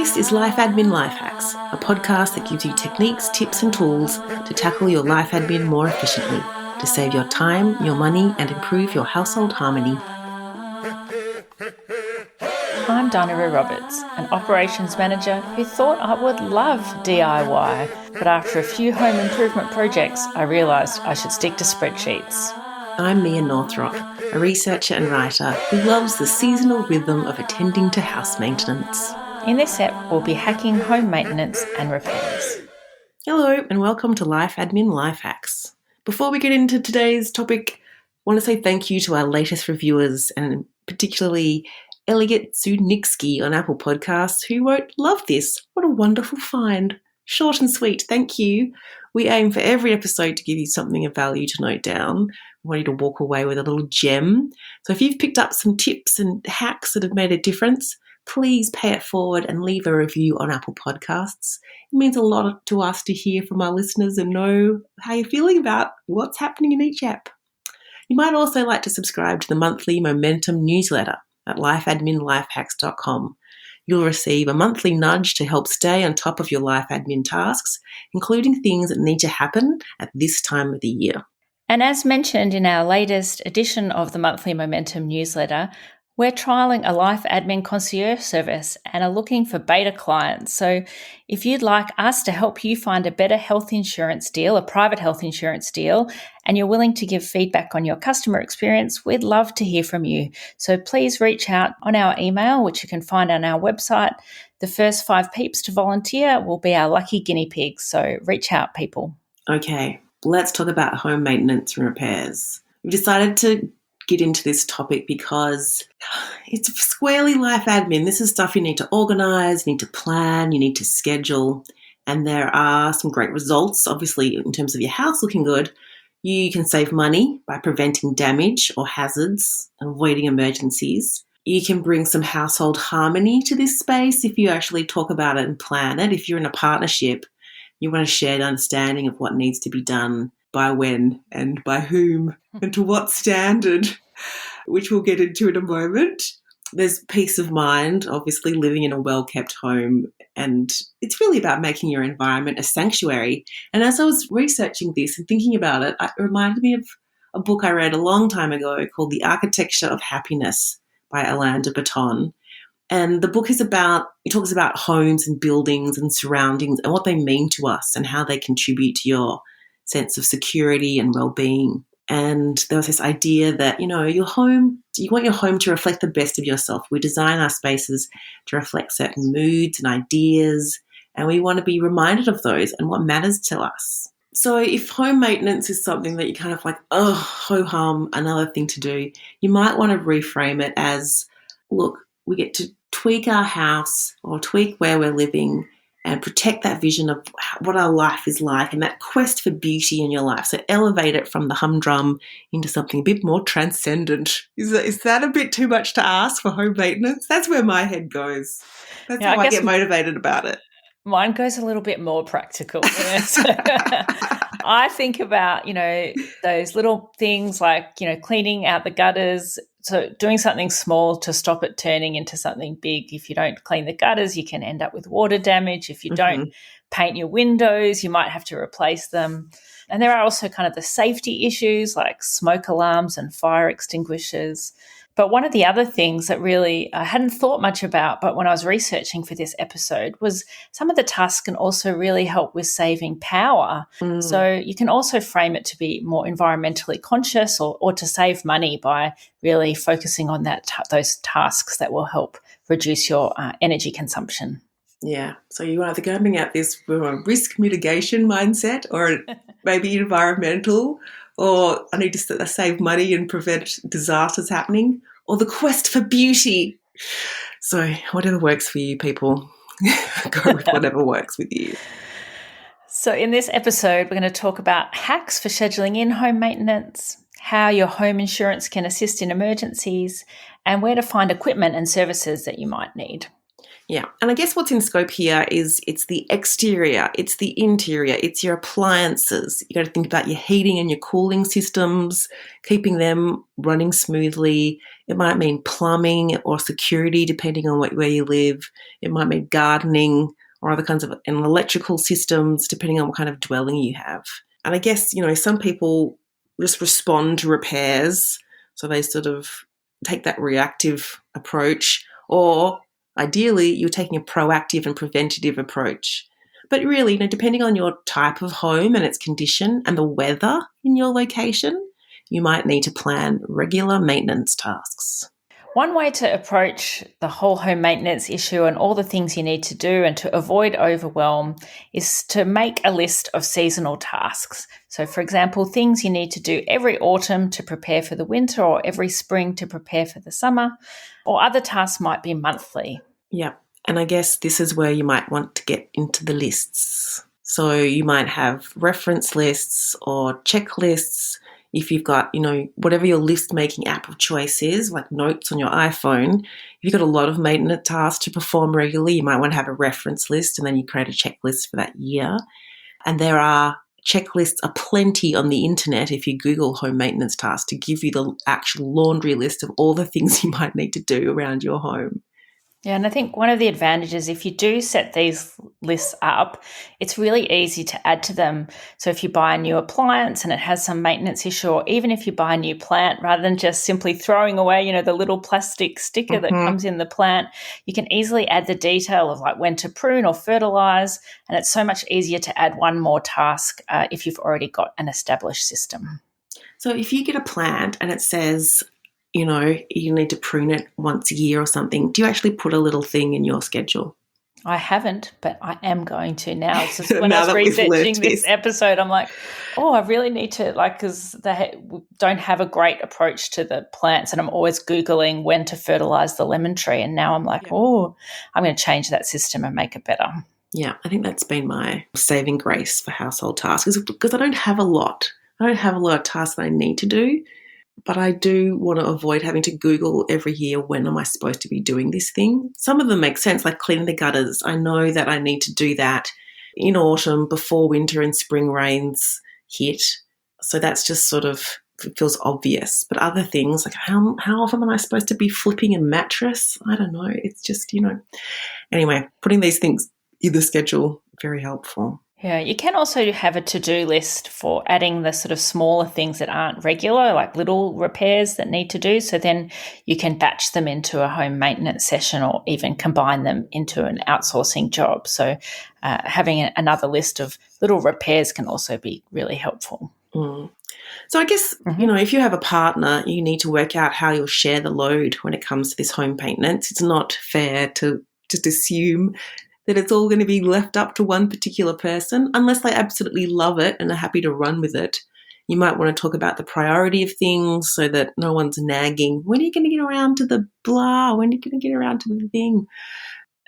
This is Life Admin Life Hacks, a podcast that gives you techniques, tips and tools to tackle your life admin more efficiently, to save your time, your money and improve your household harmony. I'm Dinah Roberts, an operations manager who thought I would love DIY, but after a few home improvement projects, I realised I should stick to spreadsheets. I'm Mia and a researcher and writer who loves the seasonal rhythm of attending to house maintenance. In this ep, we'll be hacking home maintenance and repairs. Hello and welcome to Life Admin Life Hacks. Before we get into today's topic, I want to say thank you to our latest reviewers and particularly Elliot Zudnitsky on Apple Podcasts who wrote, "Love this. What a wonderful find. Short and sweet. Thank you. We aim for every episode to give you something of value to note down. We want you to walk away with a little gem. So if you've picked up some tips and hacks that have made a difference, please pay it forward and leave a review on Apple Podcasts. It means a lot to us to hear from our listeners and know how you're feeling about what's happening in each app. You might also like to subscribe to the monthly Momentum newsletter at lifeadminlifehacks.com. You'll receive a monthly nudge to help stay on top of your life admin tasks, including things that need to happen at this time of the year. And as mentioned in our latest edition of the monthly Momentum newsletter, we're trialling a life admin concierge service and are looking for beta clients. So if you'd like us to help you find a better health insurance deal, a private health insurance deal, and you're willing to give feedback on your customer experience, we'd love to hear from you. So please reach out on our email, which you can find on our website. The first 5 peeps to volunteer will be our lucky guinea pigs. So reach out, people. Okay, let's talk about home maintenance and repairs. We've decided to get into this topic because it's squarely life admin. This is stuff you need to organise, you need to plan, you need to schedule, and there are some great results. Obviously, in terms of your house looking good, you can save money by preventing damage or hazards and avoiding emergencies. You can bring some household harmony to this space if you actually talk about it and plan it. If you're in a partnership, you want a shared understanding of what needs to be done by when and by whom and to what standard, which we'll get into in a moment. There's peace of mind, obviously living in a well-kept home, and it's really about making your environment a sanctuary. And as I was researching this and thinking about it, it reminded me of a book I read a long time ago called The Architecture of Happiness by Alain de Botton. And the book it talks about homes and buildings and surroundings and what they mean to us and how they contribute to your sense of security and well-being. And there was this idea that, your home, you want your home to reflect the best of yourself. We design our spaces to reflect certain moods and ideas, and we want to be reminded of those and what matters to us. So if home maintenance is something that you kind of like, ho-hum, another thing to do, you might want to reframe it as, look, we get to tweak our house or tweak where we're living and protect that vision of what our life is like and that quest for beauty in your life. So elevate it from the humdrum into something a bit more transcendent. Is that a bit too much to ask for home maintenance? That's where my head goes. That's how I get motivated about it. Mine goes a little bit more practical. I think about, those little things like, cleaning out the gutters. So doing something small to stop it turning into something big. If you don't clean the gutters, you can end up with water damage. If you don't paint your windows, you might have to replace them. And there are also kind of the safety issues like smoke alarms and fire extinguishers. But one of the other things that really I hadn't thought much about, but when I was researching for this episode, was some of the tasks can also really help with saving power. So you can also frame it to be more environmentally conscious or to save money by really focusing on those tasks that will help reduce your energy consumption. Yeah. So you either coming at this from a risk mitigation mindset or maybe environmental, or I need to save money and prevent disasters happening, or the quest for beauty. So whatever works for you, people, go with whatever works with you. So in this episode, we're going to talk about hacks for scheduling in home maintenance, how your home insurance can assist in emergencies, and where to find equipment and services that you might need. Yeah. And I guess what's in scope here is it's the exterior, it's the interior, it's your appliances. You got to think about your heating and your cooling systems, keeping them running smoothly. It might mean plumbing or security, depending on where you live. It might mean gardening or other kinds of and electrical systems, depending on what kind of dwelling you have. And I guess, some people just respond to repairs. So they sort of take that reactive approach, or ideally, you're taking a proactive and preventative approach. But really, depending on your type of home and its condition and the weather in your location, you might need to plan regular maintenance tasks. One way to approach the whole home maintenance issue and all the things you need to do and to avoid overwhelm is to make a list of seasonal tasks. So, for example, things you need to do every autumn to prepare for the winter, or every spring to prepare for the summer, or other tasks might be monthly. Yeah. And I guess this is where you might want to get into the lists. So you might have reference lists or checklists. If you've got, whatever your list-making app of choice is, like Notes on your iPhone, if you've got a lot of maintenance tasks to perform regularly, you might want to have a reference list, and then you create a checklist for that year. And there are checklists aplenty on the internet if you Google home maintenance tasks to give you the actual laundry list of all the things you might need to do around your home. Yeah, and I think one of the advantages, if you do set these lists up, it's really easy to add to them. So if you buy a new appliance and it has some maintenance issue, or even if you buy a new plant, rather than just simply throwing away, the little plastic sticker that comes in the plant, you can easily add the detail of like when to prune or fertilize. And it's so much easier to add one more task if you've already got an established system. So if you get a plant and it says, you need to prune it once a year or something, do you actually put a little thing in your schedule? I haven't, but I am going to now. So when I was researching this episode, I'm like, I really need to, because they don't have a great approach to the plants, and I'm always Googling when to fertilize the lemon tree. And now I'm like, I'm going to change that system and make it better. Yeah, I think that's been my saving grace for household tasks, because I don't have a lot. I don't have a lot of tasks that I need to do. But I do want to avoid having to Google every year, when am I supposed to be doing this thing? Some of them make sense, like cleaning the gutters. I know that I need to do that in autumn before winter and spring rains hit. So that's just sort of, it feels obvious. But other things, like how often am I supposed to be flipping a mattress? I don't know. It's just, Anyway, putting these things in the schedule, very helpful. Yeah, you can also have a to-do list for adding the sort of smaller things that aren't regular, like little repairs that need to do. So then you can batch them into a home maintenance session, or even combine them into an outsourcing job. So having another list of little repairs can also be really helpful. Mm. So I guess, if you have a partner, you need to work out how you'll share the load when it comes to this home maintenance. It's not fair to just assume that it's all going to be left up to one particular person, unless they absolutely love it and are happy to run with it. You might want to talk about the priority of things so that no one's nagging. When are you going to get around to the blah? When are you going to get around to the thing?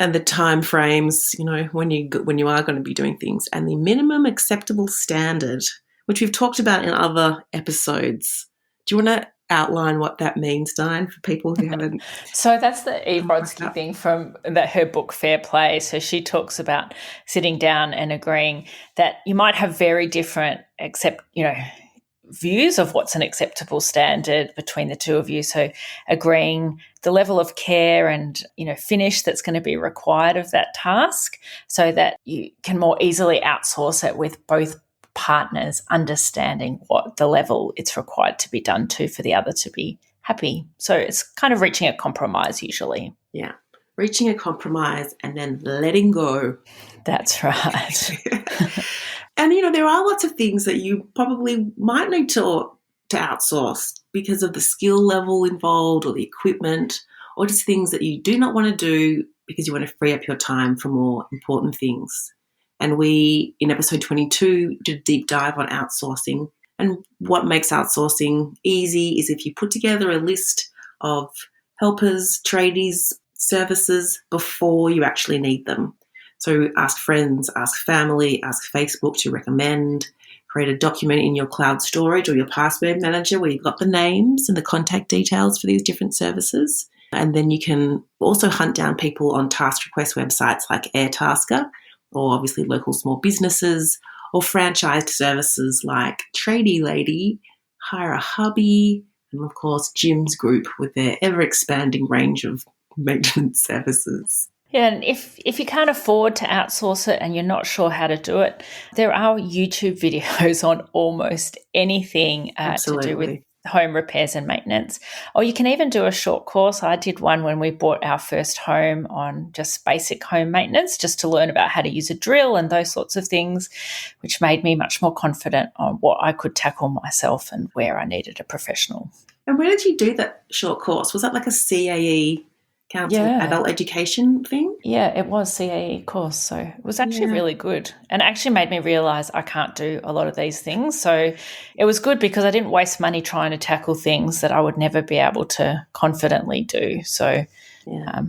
And the time frames, when you are going to be doing things, and the minimum acceptable standard, which we've talked about in other episodes. Do you want to outline what that means, Diane, for people who haven't? So that's the Eve Brodsky thing from her book Fair Play. So she talks about sitting down and agreeing that you might have very different views of what's an acceptable standard between the two of you. So agreeing the level of care and finish that's going to be required of that task, so that you can more easily outsource it with both partners understanding what the level it's required to be done to for the other to be happy. So it's kind of reaching a compromise usually. Yeah, reaching a compromise and then letting go. That's right. And, there are lots of things that you probably might need to outsource because of the skill level involved, or the equipment, or just things that you do not want to do because you want to free up your time for more important things. And we, in episode 22, did a deep dive on outsourcing. And what makes outsourcing easy is if you put together a list of helpers, tradies, services before you actually need them. So ask friends, ask family, ask Facebook to recommend, create a document in your cloud storage or your password manager where you've got the names and the contact details for these different services. And then you can also hunt down people on task request websites like Airtasker, or obviously local small businesses, or franchised services like Tradie Lady, Hire a Hubby, and of course Jim's Group with their ever-expanding range of maintenance services. Yeah, and if you can't afford to outsource it and you're not sure how to do it, there are YouTube videos on almost anything to do with home repairs and maintenance. Or you can even do a short course. I did one when we bought our first home on just basic home maintenance, just to learn about how to use a drill and those sorts of things, which made me much more confident on what I could tackle myself and where I needed a professional. And where did you do that short course? Was that like a CAE Council adult education thing? Yeah, it was CAE course. So it was actually really good, and actually made me realise I can't do a lot of these things. So it was good because I didn't waste money trying to tackle things that I would never be able to confidently do. So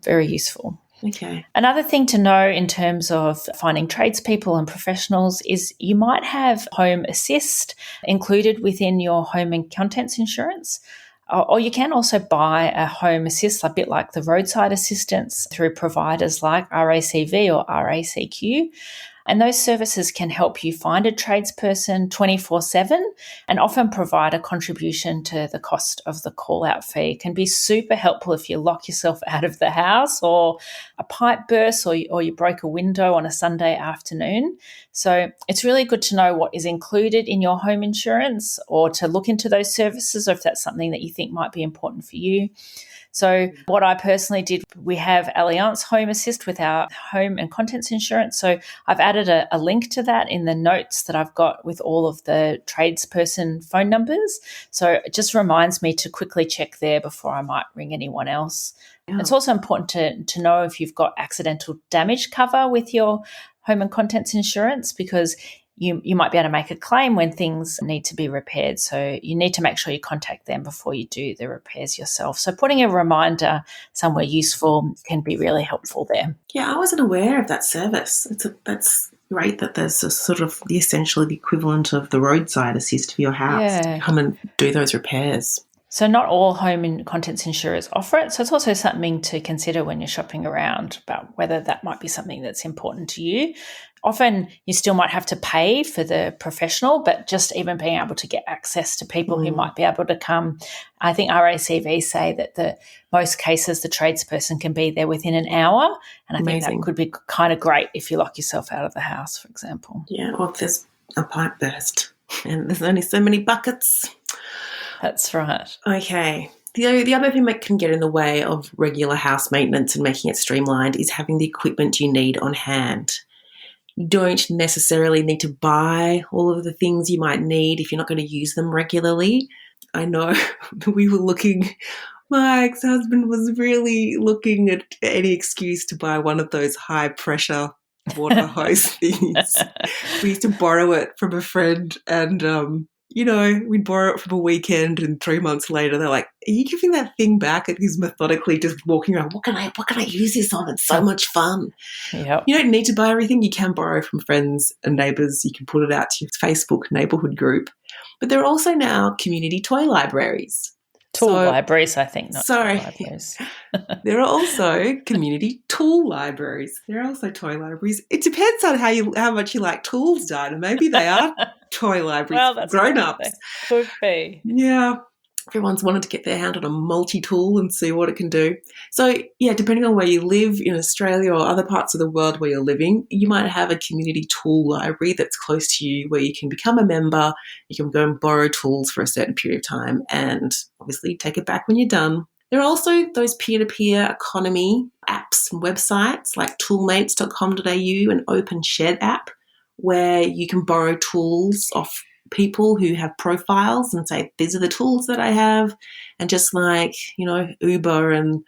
very useful. Okay. Another thing to know in terms of finding tradespeople and professionals is you might have home assist included within your home and contents insurance. Or you can also buy a home assist, a bit like the roadside assistance, through providers like RACV or RACQ. And those services can help you find a tradesperson 24/7 and often provide a contribution to the cost of the call-out fee. It can be super helpful if you lock yourself out of the house, or a pipe burst, or you broke a window on a Sunday afternoon. So it's really good to know what is included in your home insurance, or to look into those services, or if that's something that you think might be important for you. So what I personally did, we have Allianz Home Assist with our home and contents insurance. So I've added a link to that in the notes that I've got with all of the tradesperson phone numbers. So it just reminds me to quickly check there before I might ring anyone else. Yeah. It's also important to know if you've got accidental damage cover with your home and contents insurance, because you might be able to make a claim when things need to be repaired. So you need to make sure you contact them before you do the repairs yourself. So putting a reminder somewhere useful can be really helpful there. Yeah, I wasn't aware of that service. That's great that there's a sort of essentially the equivalent of the roadside assist for your house to come and do those repairs. So not all home and contents insurers offer it. So it's also something to consider when you're shopping around about whether that might be something that's important to you. Often you still might have to pay for the professional, but just even being able to get access to people who might be able to come. I think RACV say that the most cases the tradesperson can be there within an hour. And I think that could be kind of great if you lock yourself out of the house, for example. Yeah, or if there's a pipe burst and there's only so many buckets. That's right. Okay. The other thing that can get in the way of regular house maintenance and making it streamlined is having the equipment you need on hand. You don't necessarily need to buy all of the things you might need if you're not going to use them regularly. I know we were looking, my ex-husband was really looking at any excuse to buy one of those high-pressure water hose things. We used to borrow it from a friend, and we'd borrow it from a weekend, and 3 months later they're like, "Are you giving that thing back?" And he's methodically just walking around, what can I use this on? It's so much fun. Yep. You don't need to buy everything. You can borrow from friends and neighbours. You can put it out to your Facebook neighbourhood group. But there are also now community toy libraries. Libraries, I think, not toy libraries. There are also community tool libraries. There are also toy libraries. It depends on how much you like tools, Dinah. Maybe they are toy libraries for grown-ups. Could be. Yeah. Everyone's wanted to get their hand on a multi-tool and see what it can do. So, yeah, depending on where you live in Australia or other parts of the world where you're living, you might have a community tool library that's close to you where you can become a member, you can go and borrow tools for a certain period of time and obviously take it back when you're done. There are also those peer-to-peer economy apps and websites like toolmates.com.au and Open Shed app where you can borrow tools off people who have profiles and say, these are the tools that I have. And just like, Uber and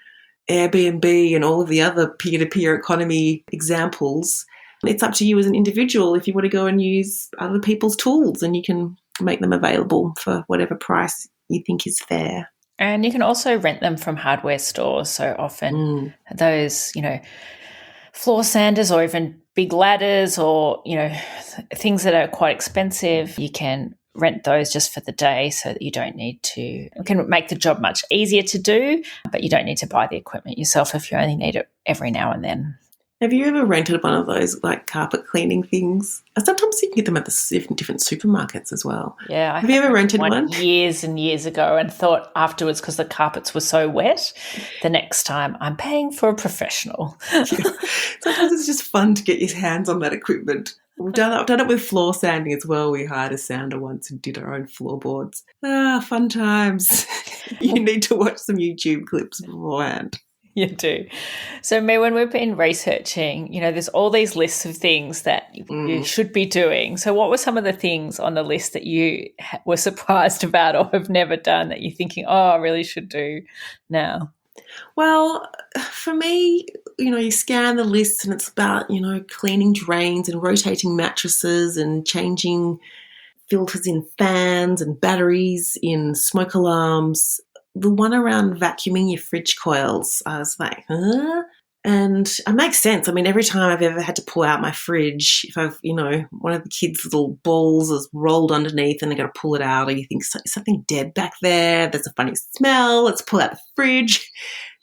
Airbnb and all of the other peer-to-peer economy examples, it's up to you as an individual if you want to go and use other people's tools, and you can make them available for whatever price you think is fair. And you can also rent them from hardware stores. So often those, floor sanders or even big ladders or, things that are quite expensive, you can rent those just for the day so that you don't need to. It can make the job much easier to do, but you don't need to buy the equipment yourself if you only need it every now and then. Have you ever rented one of those like carpet cleaning things? Sometimes you can get them at the different supermarkets as well. Yeah, have you ever rented one? Years and years ago, and thought afterwards, because the carpets were so wet, the next time I'm paying for a professional. Yeah. Sometimes it's just fun to get your hands on that equipment. I've done it with floor sanding as well. We hired a sander once and did our own floorboards. Fun times. You need to watch some YouTube clips beforehand. You do. So, Mia, when we've been researching, there's all these lists of things that you should be doing. So what were some of the things on the list that you were surprised about or have never done that you're thinking, I really should do now? Well, for me, you scan the lists and it's about, cleaning drains and rotating mattresses and changing filters in fans and batteries in smoke alarms. The one around vacuuming your fridge coils, I was like, huh? And it makes sense. I mean, every time I've ever had to pull out my fridge, if I've, one of the kids' little balls is rolled underneath and they've got to pull it out, or you think something dead back there, there's a funny smell, let's pull out the fridge.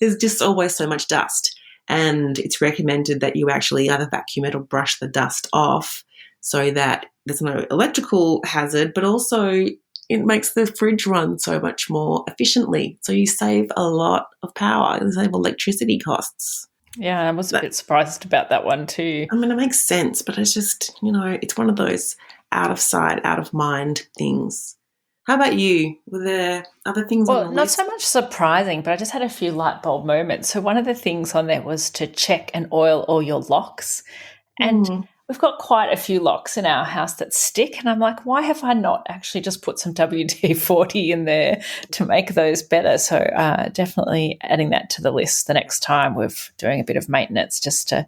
There's just always so much dust. And it's recommended that you actually either vacuum it or brush the dust off so that there's no electrical hazard, but also it makes the fridge run so much more efficiently. So you save a lot of power. You save electricity costs. Yeah, I was a bit surprised about that one too. I mean, it makes sense, but it's just, it's one of those out of sight, out of mind things. How about you? Were there other things on the list? Not so much surprising, but I just had a few light bulb moments. So one of the things on there was to check and oil all your locks. And we've got quite a few locks in our house that stick, and I'm like, why have I not actually just put some WD-40 in there to make those better? So definitely adding that to the list the next time we're doing a bit of maintenance, just to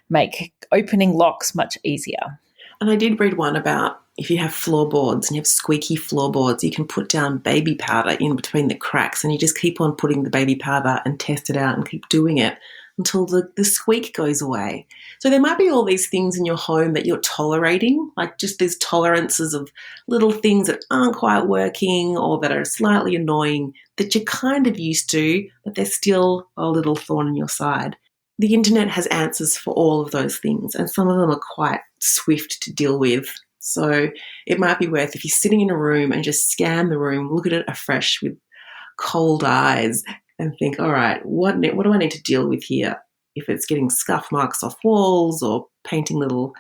make opening locks much easier. And I did read one about if you have floorboards and you have squeaky floorboards, you can put down baby powder in between the cracks, and you just keep on putting the baby powder and test it out and keep doing it until the squeak goes away. So there might be all these things in your home that you're tolerating, like just these tolerances of little things that aren't quite working or that are slightly annoying that you're kind of used to, but they're still a little thorn in your side. The internet has answers for all of those things, and some of them are quite swift to deal with. So it might be worth, if you're sitting in a room and just scan the room, look at it afresh with cold eyes and think, all right, what do I need to deal with here? If it's getting scuff marks off walls or painting little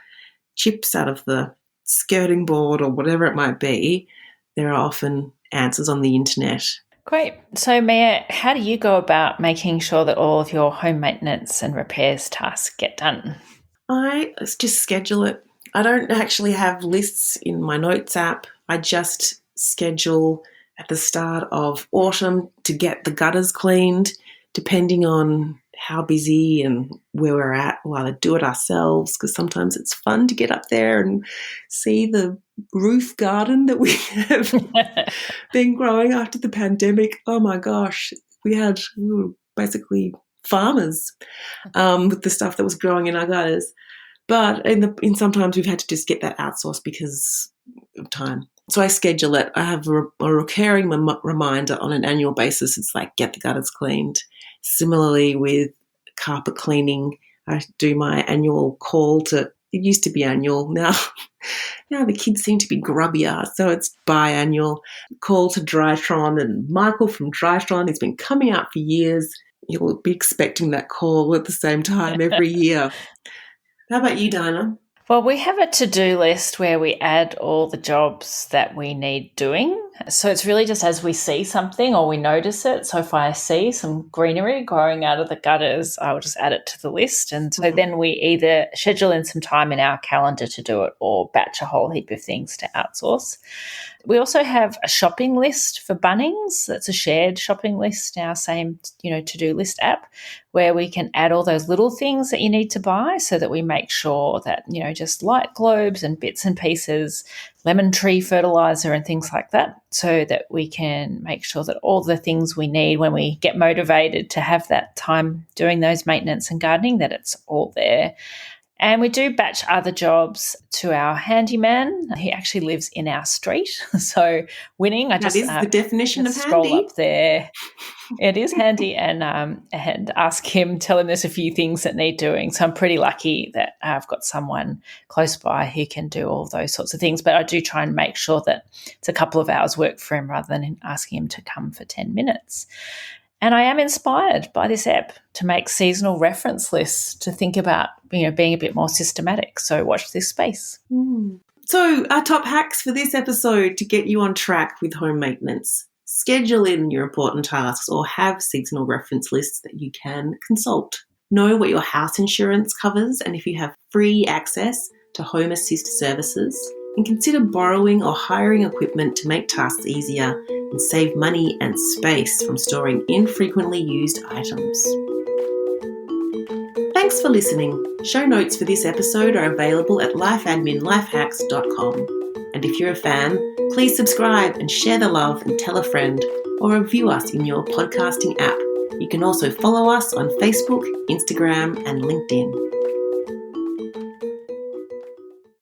chips out of the skirting board or whatever it might be, there are often answers on the internet. Great. So, Mia, how do you go about making sure that all of your home maintenance and repairs tasks get done? I just schedule it. I don't actually have lists in my notes app. I just schedule at the start of autumn to get the gutters cleaned, depending on how busy and where we're at. We'll either do it ourselves, because sometimes it's fun to get up there and see the roof garden that we have been growing after the pandemic. Oh my gosh, we were basically farmers with the stuff that was growing in our gutters. But in sometimes we've had to just get that outsourced because of time. So I schedule it. I have a recurring reminder on an annual basis. It's like, get the gutters cleaned. Similarly with carpet cleaning, I do my annual call to, it used to be annual. Now the kids seem to be grubbier, so it's biannual. Call to Drytron, and Michael from Drytron has been coming out for years. You'll be expecting that call at the same time every year. How about you, Dinah? Well, we have a to-do list where we add all the jobs that we need doing. So it's really just as we see something or we notice it. So if I see some greenery growing out of the gutters, I'll just add it to the list. And so then we either schedule in some time in our calendar to do it or batch a whole heap of things to outsource. We also have a shopping list for Bunnings. That's a shared shopping list, our same, to-do list app, where we can add all those little things that you need to buy so that we make sure that, just light globes and bits and pieces, lemon tree fertilizer and things like that, so that we can make sure that all the things we need when we get motivated to have that time doing those maintenance and gardening, that it's all there. And we do batch other jobs to our handyman. He actually lives in our street. So winning, I That just is the definition of stroll handy. up there. It is handy and ask him, tell him there's a few things that need doing. So I'm pretty lucky that I've got someone close by who can do all those sorts of things. But I do try and make sure that it's a couple of hours work for him rather than asking him to come for 10 minutes. And I am inspired by this app to make seasonal reference lists to think about, being a bit more systematic. So watch this space. So our top hacks for this episode to get you on track with home maintenance. Schedule in your important tasks or have seasonal reference lists that you can consult. Know what your house insurance covers and if you have free access to home assist services. And consider borrowing or hiring equipment to make tasks easier and save money and space from storing infrequently used items. Thanks for listening. Show notes for this episode are available at lifeadminlifehacks.com. And if you're a fan, please subscribe and share the love and tell a friend or review us in your podcasting app. You can also follow us on Facebook, Instagram, and LinkedIn.